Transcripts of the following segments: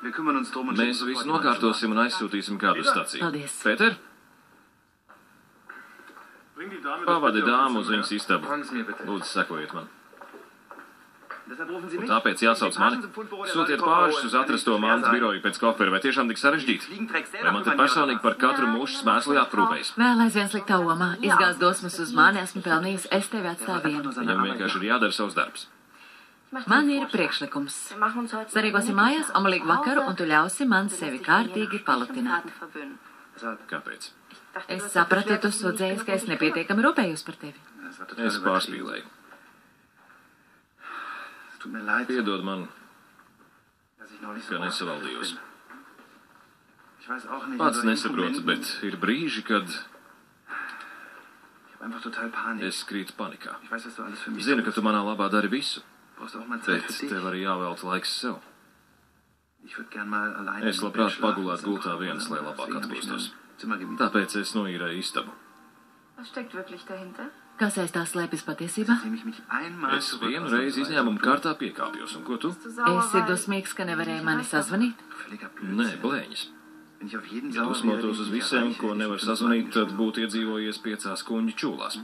Mēs visu nokārtosim un aizsūtīsim kādu staciju. Paldies. Pēter? Pavadi dāmu uz viņas istabu. Lūdzu, sekojiet man. Un tāpēc jāsauc mani. Sūtiet pāršus uz atrasto mantu biroju pēc kofera. Vai tiešām tik sarežģīti? Vai man te personīgi par katru mušu smēsli jāprūpējas? Vēl aizvien sliktā omā. Izgāz dosmas uz mani, esmu pelnījis, es tevi atstāju vienu. Viņam vienkārši ir jādara savs darbs. Man ir priekšlikums. Sarīkosim mājās omulīgu vakaru, un tu ļausi man sevi kārtīgi palutināt. Kāpēc? Es sapratu, tu sūdzējies, ka es nepietiekami rūpējos par tevi. Es pārspīlēju. Piedod man, ka nesavaldījos. Pats nesaprotu, bet ir brīži, kad es krītu panikā. Zinu, ka tu manā labā dari visu, bet tev arī jāvelta laiks sev. Es labprāt pagulētu gultā viens, lai labāk atpūstos. Tāpēc es noīrēju istabu. Kas aiz tā slēpjas patiesībā? Es vienu reizi izņēmumu kārtā piekāpjos, un ko tu? Esi dusmīgs, ka nevarēji mani sazvanīt? Nē, blēņas. Ja dusmotos uz visiem, ko nevar sazvanīt, tad būtu iedzīvojies 5 kuņģu čūlās.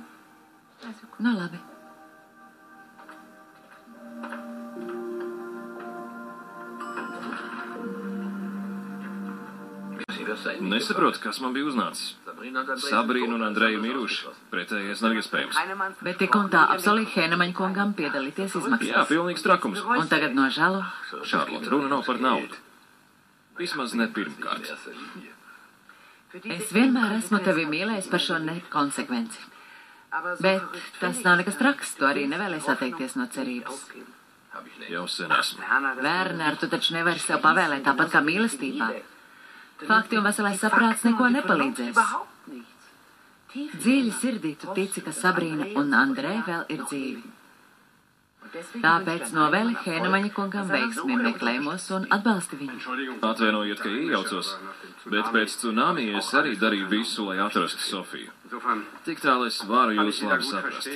Nu labi. Nesaprotu, kas man bija uznācis. Sabrīna un Andreja miruši. Pretējais nav iespējams. Bet tik un tā apsolīja Hēnemaņa kungam piedalīties izmaksās. Jā, pilnīgs trakums. Un tagad nožēlo? Šarlot, runa nav par naudu. Vismaz ne pirmkārt. Es vienmēr esmu tevi mīlējis par šo nekonsekvenci. Bet tas nav nekas traks, tu arī nevēlies atteikties no cerības. Jau sen esmu. Werner, tu taču nevari sev pavēlēt tāpat kā mīlestībā. Fakti un veselais saprāts neko nepalīdzēs. Dziļi sirdī tu tici, ka Sabrīna un Andreja vēl ir dzīvi. Tāpēc novēli Hēnemaņa kungam veiksmi meklējumos un atbalsti viņu. Atvainojiet, ka iejaucos, bet pēc tsunami es arī darīju visu, lai atrastu Sofiju. Tik tālu es varu jūs labi saprast.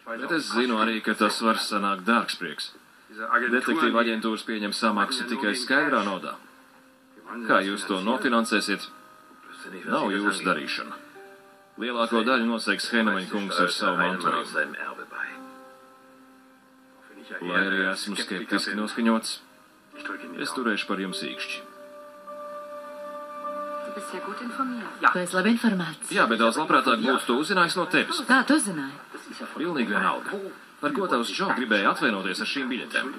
Bet es zinu arī, ka tas var sanākt dārgs prieks. Detektīva aģentūras pieņem samaksu tikai skaidrā naudā. Kā jūs to nofinansēsiet, nav jūsu darīšana. Lielāko daļu noseiks Hēnemaņa kungs ar savu mantojumu. Lai arī esmu skeptiski noskaņots, es turēšu par jums īkšķi. Tu esi labi informēts. Jā, bet daudz labprātāk būtu to uzzinājis no tevis. Kā tu uzzināji? Pilnīgi vienalga. Par ko tavs Džo gribēja atvainoties ar šīm biļetēm?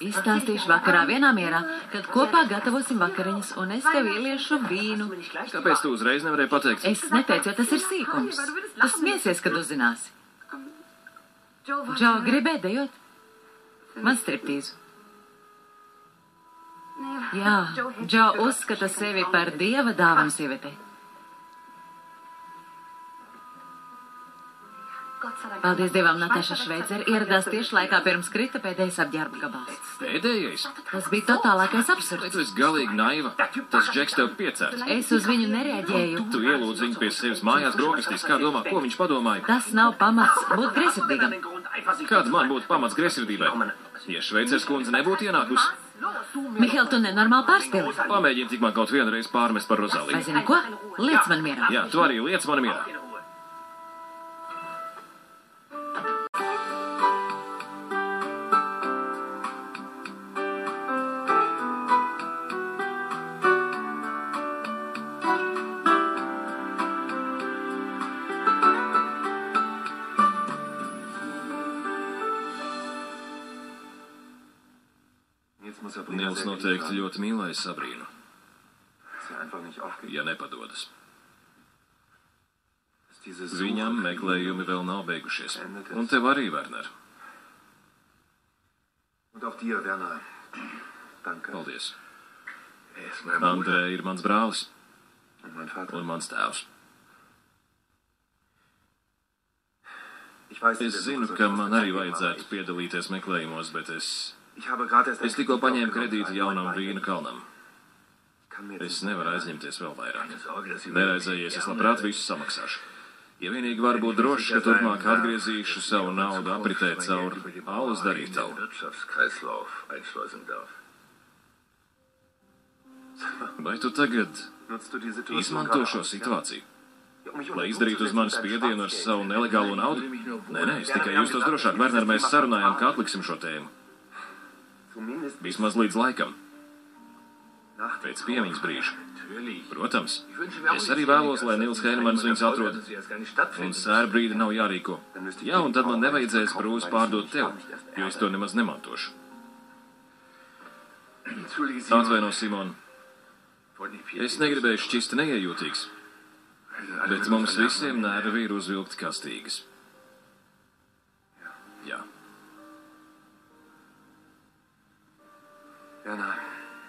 Izstāstīšu vakarā vienā mierā, kad kopā gatavosim vakariņas, un es tev ieliešu vīnu. Kāpēc tu uzreiz nevarēji pateikt? Es neteicu, jo tas ir sīkums. Tu smiesies, kad uzzināsi. Džo, gribēji dejot? Man striptīzu. Jā, Džo uzskata sevi par dieva dāvanu sievietei. Paldies Dievam, Nataša Šveicere ieradās tieši laikā pirms krita pēdējais apģērba gabals. Pēdējais? Tas bija totālākais absurds. Tu esi galīgi naiva. Tas Džeks tev piecērts. Es uz viņu nereaģēju. Tu ielūdzi viņu pie sevis mājās brokastīs. Kā domā, ko viņš padomāja? Tas nav pamats būt greizsirdīgam. Kāda man būtu pamats greizsirdībai? Ja Šveiceres kundze nebūtu ienākusi? Mihēl, tu nenormāli pārspili. Pamēģini tik man kaut vienu reizi pārmest par Rozaliju. Vai zini ko? Liec man mierā. Jā, tu arī liec man mierā. Nils noteikti ļoti mīlēja Sabrīnu, ja nepadodas. Viņam meklējumi vēl nav beigušies. Un tev arī, Werner. Paldies. Andreja ir mans brālis un mans tēvs. Es zinu, ka man arī vajadzētu piedalīties meklējumos, bet es tikko paņēmu kredītu jaunam vīna kalnam. Es nevaru aizņemties vēl vairāk. Neraizējies, es labprāt visu samaksāšu. Ja vienīgi var būt drošs, ka turpmāk atgriezīšu savu naudu apritē caur alus darītavu. Vai tu tagad izmanto šo situāciju, lai izdarītu uz mani spiedienu ar savu nelegālo naudu? Nē, es tikai justos drošāk. Werner, mēs sarunājām, kā atliksim šo tēmu. Vismaz līdz laikam. Pēc piemiņas brīža. Protams, es arī vēlos, lai Nils Heinemans viņus atrod, un sēra brīdi nav jārīko. Jā, un tad man nevajadzēs brūzi pārdot tev, jo es to nemaz nemantošu. Atvaino, Simon. Es negribēju šķist neiejūtīgs, bet mums visiem nervi ir uzvilkt kastīgas. Jā.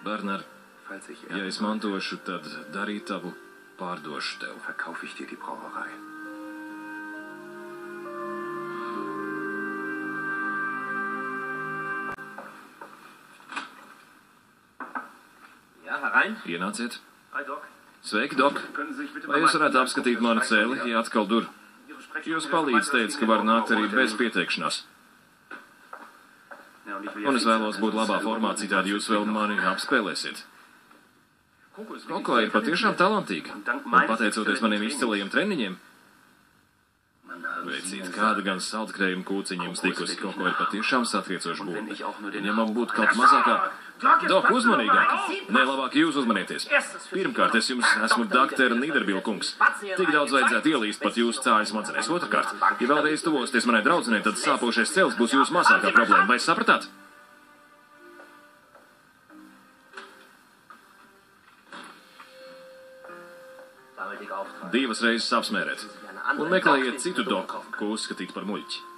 Werner, ja es mantošu, tad darītavu pārdošu tev. Ienāciet. Sveiki, Dok. Vai jūs varētu apskatīt manu cēli, ja atkal dur? Jūs palīdz teica, ka var nākt arī bez pieteikšanās. Un es vēlos būt labā formā, citādi jūs vēl mani apspēlēsiet. Koko ir patiešām talantīga, un pateicoties maniem izcilajiem treniņiem, veicīt, kāda gan saldkrējuma kūciņa jums tikusi, Koko ir patiešām satriecoša būtne. Ja man būtu kaut mazākā... Dok, uzmanīgāk! Nē, labāk jūs uzmanieties. Pirmkārt, es jums esmu Dr. Nīderbilkungs. Tik daudz vajadzētu ielīst pat jūsu cājas smadzenēs. Otrkārt, ja vēlreiz tuvosties manai draudzenei, tad sāpošais cels būs jūsu mazākā problēma. Vai sapratāt? Divas reizes apsmērēt. Un meklējiet citu doku, ko uzskatīt par muļķi.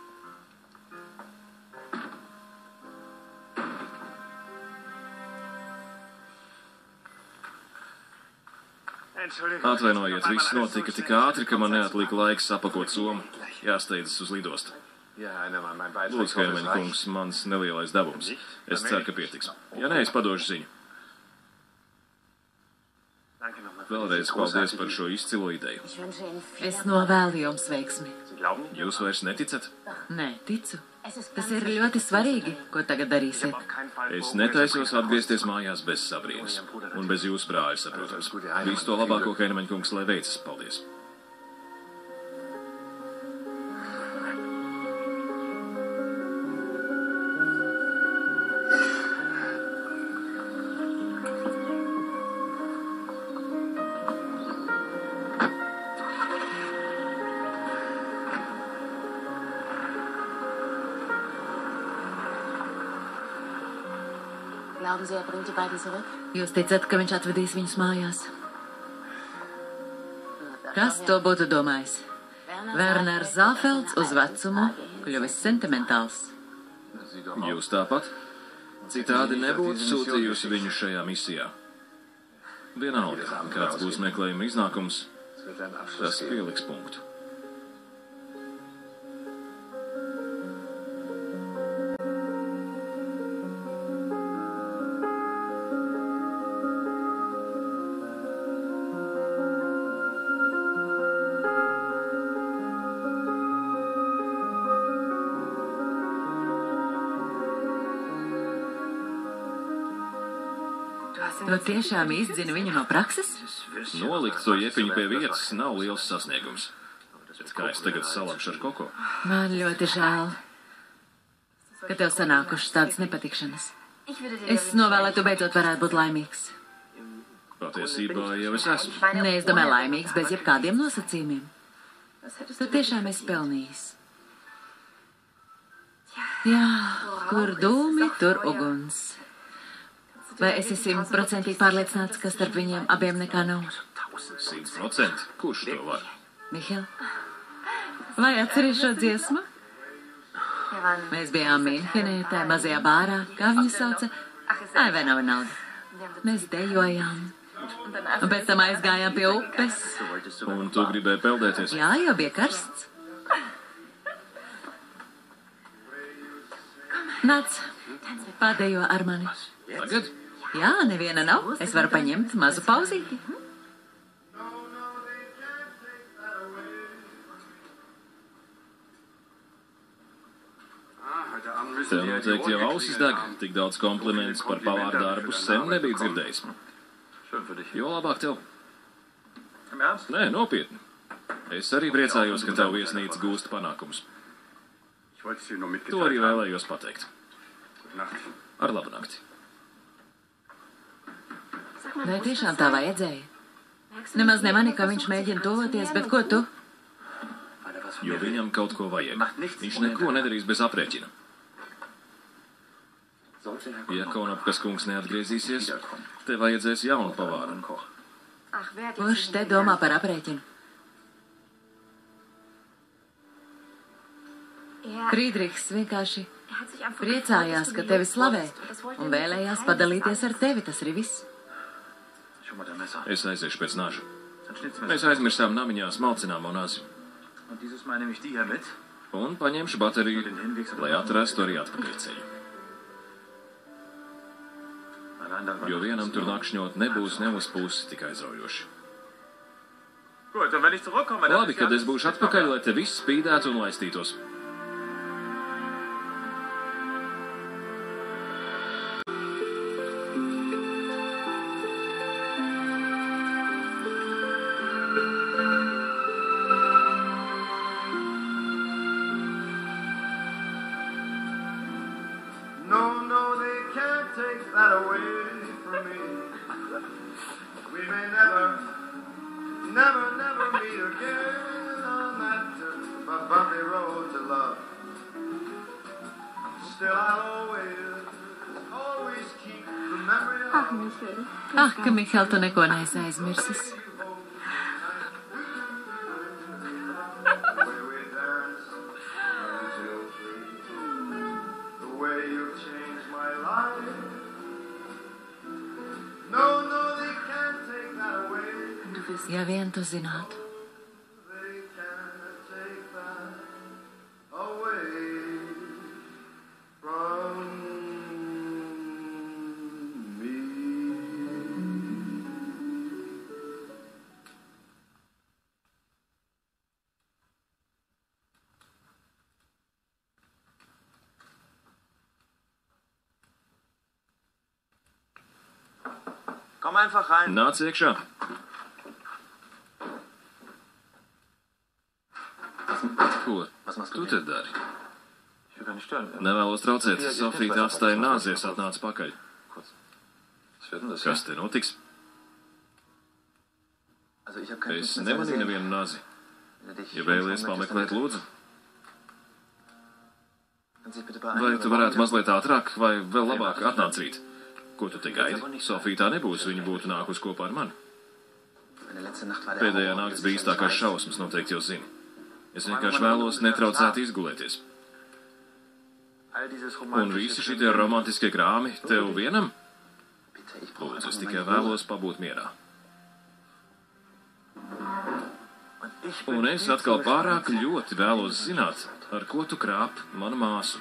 Atvainojiet, viss notika tik ātri, ka man neatlika laiks apakot somu. Jāsteidzas uz lidostu. Lūdzu, Heineman kungs, mans nelielais devums. Es ceru, ka pietiks. Ja nē, es padošu ziņu. Vēlreiz paldies par šo izcilo ideju. Es novēlu jums veiksmi. Jūs vairs neticat? Nē, ticu. Tas ir ļoti svarīgi, ko tagad darīsiet. Es netaisos atgriezties mājās bez Sabrīnas. Un bez jūsu brāļa, saprotams. Visu to labāko, Heineman kungs, lai veicas. Paldies. Jūs ticat, ka viņš atvedīs viņus mājās? Kas to būtu domājis? Werners Zāfelds uz vecumu kļuvis sentimentāls. Jūs tāpat? Citādi nebūtu sūtījusi viņu šajā misijā. Vienalga, kāds būs meklējuma iznākums, tas pieliks punktu. Tu tiešām izdzini viņu no prakses? Nolikt to iepiņu pie vietas nav liels sasniegums. Bet kā es tagad salapšu ar Koko? Man ļoti žēl, ka tev sanākušas tādas nepatikšanas. Es novēlu, lai tu beidzot varētu būt laimīgs. Patiesībā jau es esmu. Nē, es domāju laimīgs bez jebkādiem nosacījumiem. Tu tiešām esi pelnījis. Jā, kur dūmi, tur uguns. Vai esi 100% pārliecināts, ka starp viņiem abiem nekā nav? 100%? Kurš to var? Mihel, vai atceries šo dziesmu? Mēs bijām Mīnhenē, tajā mazajā bārā, kā viņu sauca? Ai, vai nav nauda? Mēs dejojām. Un pēc tam aizgājām pie upes. Un tu gribēji peldēties? Jā, jau bija karsts. Nāc, padejo ar mani. Tagad? Jā, neviena nav. Es varu paņemt mazu pauzīti. Tev noteikti jau ausis deg. Tik daudz komplimentus par pavāru darbu sen nebija dzirdējis. Jo labāk tev. Nē, nopietni. Es arī priecājos, ka tev viesnīca gūst panākumus. To arī vēlējos pateikt. Ar labu nakti. Vai tiešām tā vajadzēja? Nemaz nemani, ka viņš mēģina tuvoties, bet ko tu? Jo viņam kaut ko vajag. Viņš neko nedarīs bez aprēķina. Ja Konopkas kungs neatgriezīsies, te vajadzēs jaunu pavāru. Kurš te domā par aprēķinu? Friedrichs vienkārši priecājās, ka tevi slavē, un vēlējās padalīties ar tevi, tas arī viss. Es aiziešu pēc naža. Mēs aizmirsām namiņā smalcināmo nazi. Un paņemšu bateriju, lai atrastu arī atpakaļceļu. Jo vienam tur nakšņot nebūs ne uz pusi tik aizraujoši. Labi, kad es būšu atpakaļ, lai te viss spīdētu un laistītos. Ka Mihal, tu neko neesi aizmirsis. Ja vien tu zinātu. Nāc iekšā. Ko tu te dari? Nevēlos traucēt. Sofija atstāja nāzies, atnāca pakaļ. Kas te notiks? Es nemanīju nevienu nāzi. Ja vēlies pameklēt, lūdzu. Vai tu varētu mazliet ātrāk, vai vēl labāk atnāc rīt? Ko tu te gaidi? Sofija tā nebūs, viņa būtu nākus kopā ar mani. Pēdējā nakts bija īstākās šausmas, noteikti jau zini. Es vienkārši vēlos netraucēt izgulēties. Un visi šitie romantiskie grāmi tev vienam? Lūdzu, es tikai vēlos pabūt mierā. Un es atkal pārāk ļoti vēlos zināt, ar ko tu krāp manu māsu.